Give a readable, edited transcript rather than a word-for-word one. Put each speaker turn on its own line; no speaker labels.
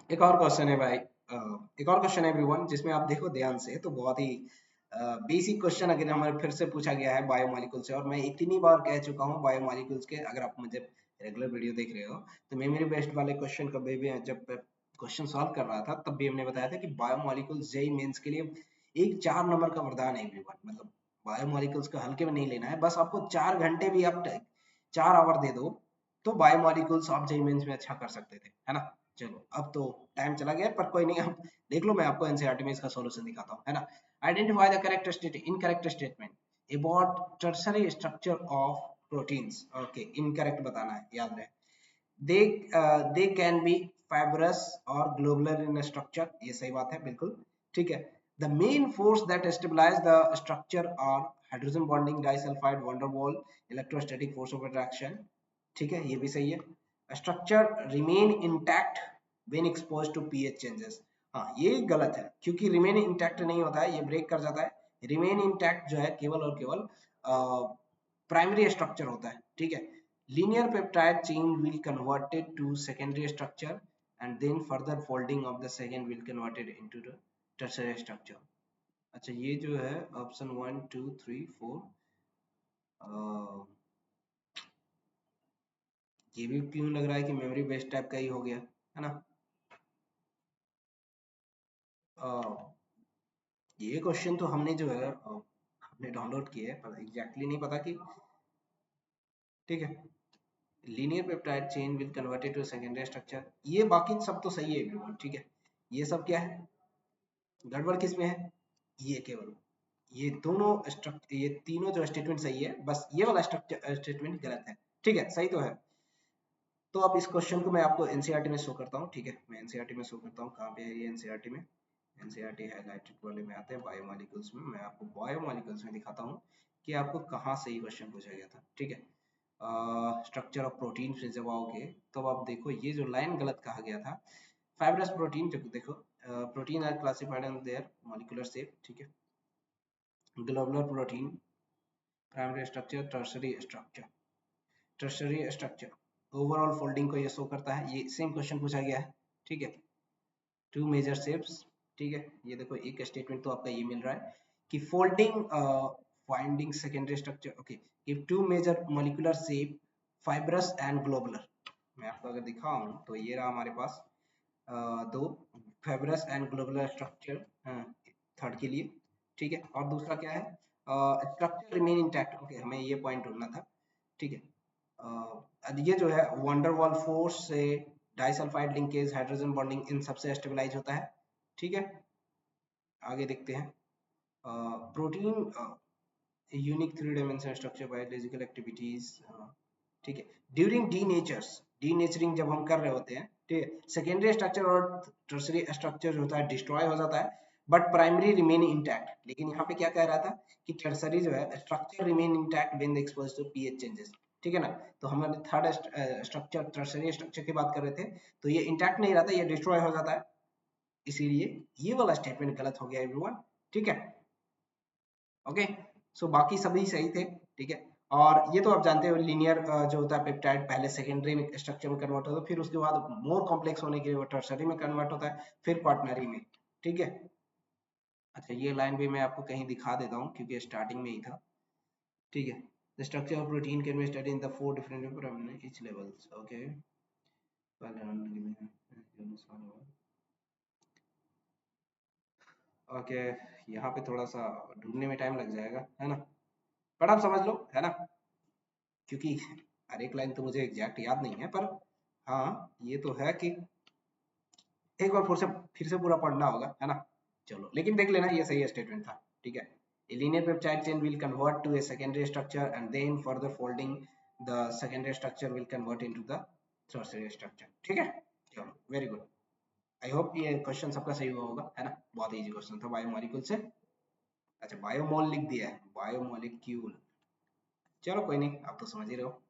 एक और क्वेश्चन है भाई, एक और क्वेश्चन है एवरीवन, जिसमें आप देखो ध्यान से तो बहुत ही बेसिक क्वेश्चन अगर हमारे फिर से पूछा गया है बायोमोलिकुल से। और मैं इतनी बार कह चुका हूँ बायोमोलिकुल्स के, अगर आप मुझे रेगुलर वीडियो देख रहे हो तो मैं मेरे बेस्ट वाले क्वेश्चन कभी भी जब क्वेश्चन सॉल्व कर रहा था तब भी हमने बताया था कि बायोमोलिकुल्स जेई मेंस के लिए एक 4 नंबर का वरदान है एवरीवन। मतलब बायोमोलिकुल्स को हल्के में नहीं लेना है, बस आपको 4 घंटे भी आप 4 आवर दे दो तो बायोमोलिकुल्स आप जेई मेंस में अच्छा कर सकते थे, है ना। चलो अब तो टाइम चला गया, पर कोई नहीं, अब देख लो मैं आपको एनसीईआरटी में इसका सॉल्यूशन दिखाता हूँ, है ना। Identify the correct statement, incorrect statement about tertiary structure of proteins. Okay, incorrect बताना है, याद रहे। दे कैन बी फाइब्रस और ग्लोबुलर इन स्ट्रक्चर, ये सही बात है बिल्कुल, ठीक है। The main force that stabilize the structure और hydrogen bonding disulphide van der Waals electrostatic force of attraction, ठीक है, ये भी सही है। Structure remain intact when exposed to pH changes, हाँ ये गलत है, क्योंकि रिमेन इंटैक्ट नहीं होता है, ये ब्रेक कर जाता है। रिमेन इंटैक्ट जो है केवल और केवल प्राइमरी स्ट्रक्चर होता है, ठीक है। Linear peptide chain will converted to secondary structure and then further folding of the second will converted into the tertiary structure. अच्छा ये जो है ऑप्शन 1 2 3 4, ये भी क्यों लग रहा है कि मेमोरी बेस्ड टाइप का ही हो गया, है ना। अ, ये क्वेश्चन तो हमने जो है हमने डाउनलोड किया है, पर एग्जैक्टली नहीं पता कि, ठीक है। Linear peptide chain will converted to secondary structure, ये बाकी सब तो सही है एवरीवन, ठीक है। ये सब क्या है, गड़बड़ किस में है, ये केवल ये दोनों स्ट्रक्चर, ये तीनों जो स्टेटमेंट सही है, बस ये वाला स्ट्रक्चर स्टेटमेंट गलत है, ठीक है। सही तो है। तो अब इस क्वेश्चन को मैं आपको एनसीईआरटी में शो करता हूँ, ठीक है। मैं एनसीईआरटी में शो करता हूँ, कहाँ पे है ये एनसीईआरटी में। एनसीईआरटी हाइलाइटेड वाले में आते हैं बायोमोलिकुल्स में, मैं आपको बायोमोलिकुल्स में दिखाता हूँ कि आपको कहाँ से ये क्वेश्चन पूछा गया था, ठीक है। स्ट्रक्चर ऑफ प्रोटीन से जब आओगे तो आप देखो ये जो लाइन गलत कहा गया था, फाइब्रस प्रोटीन जो देखो, protein are classified in their molecular shape, ठीक है। Globular protein, primary structure, tertiary structure, overall folding को ये शो करता है, ये सेम क्वेश्चन पूछा गया है, ठीक है। टू मेजर शेप्स, ठीक है। ये देखो एक स्टेटमेंट तो आपका ये मिल रहा है कि folding finding secondary structure, okay, give to major molecular shape fibrous and globular. मैं आपको अगर दिखाऊं तो ये रहा हमारे पास दो, fibrous and globular structure, third के लिए, ठीक है। और दूसरा क्या है, स्ट्रक्चर रिमेन इंटैक्ट, ओके, हमें ये पॉइंट ढूंढना था, ठीक है। ये जो है वंडरवॉल फोर्स से disulphide linkage hydrogen bonding in सबसे स्टेबलाइज होता है, ठीक है। आगे देखते हैं, protein unique 3 dimensional structure biological activities, ठीक है। ड्यूरिंग डीनेचरिंग जब हम कर रहे होते हैं, ठीक है, सेकेंडरी स्ट्रक्चर और टर्सरी स्ट्रक्चर जो होता है डिस्ट्रॉय हो जाता है, बट प्राइमरी रिमेन इंटैक्ट। लेकिन यहाँ पे क्या कह रहा था कि टर्सरी जो है structure remain intact when exposed to pH changes, ठीक है ना। तो हमारे थर्ड स्ट्रक्चर टर्सरी स्ट्रक्चर की बात कर रहे थे, तो ये इंटैक्ट नहीं रहता, ये डिस्ट्रॉय हो जाता है, इसीलिए ये वाला स्टेटमेंट गलत हो गया एवरीवन, ठीक है। ओके, सो बाकी सभी सही थे, ठीक है। और ये तो आप जानते हो लीनियर जो होता है पेप्टाइड पहले सेकेंडरी में स्ट्रक्चर में कन्वर्ट होता है, फिर उसके बाद मोर कॉम्प्लेक्स होने के लिए वो टर्सरी में कन्वर्ट होता है, फिर क्वाटनरी में, ठीक है। अच्छा ये लाइन भी मैं आपको कहीं दिखा देता हूँ क्योंकि स्टार्टिंग में ही था, ठीक है। The structure of protein can be studied in the 4 different each levels, okay. Okay, यहाँ पे थोड़ा सा ढूंढने में टाइम लग जाएगा, है ना, पर आप समझ लो, है ना, क्योंकि हर एक लाइन तो मुझे एग्जैक्ट याद नहीं है, पर हाँ ये तो है कि एक बार फिर से पूरा पढ़ना होगा, है ना। चलो लेकिन देख लेना, ये सही स्टेटमेंट था, ठीक है। A linear peptide chain will convert to a secondary structure and then further folding the secondary structure will convert into the tertiary structure, ठीक है। चलो वेरी गुड, आई होप ये क्वेश्चन सबका सही हुआ होगा, है ना। बहुत इजी क्वेश्चन था बायोमोलिक्यूल से। अच्छा बायोमोल लिख दिया है, बायोमोलिक्यूल, चलो कोई नहीं, आप तो समझ ही रहे हो।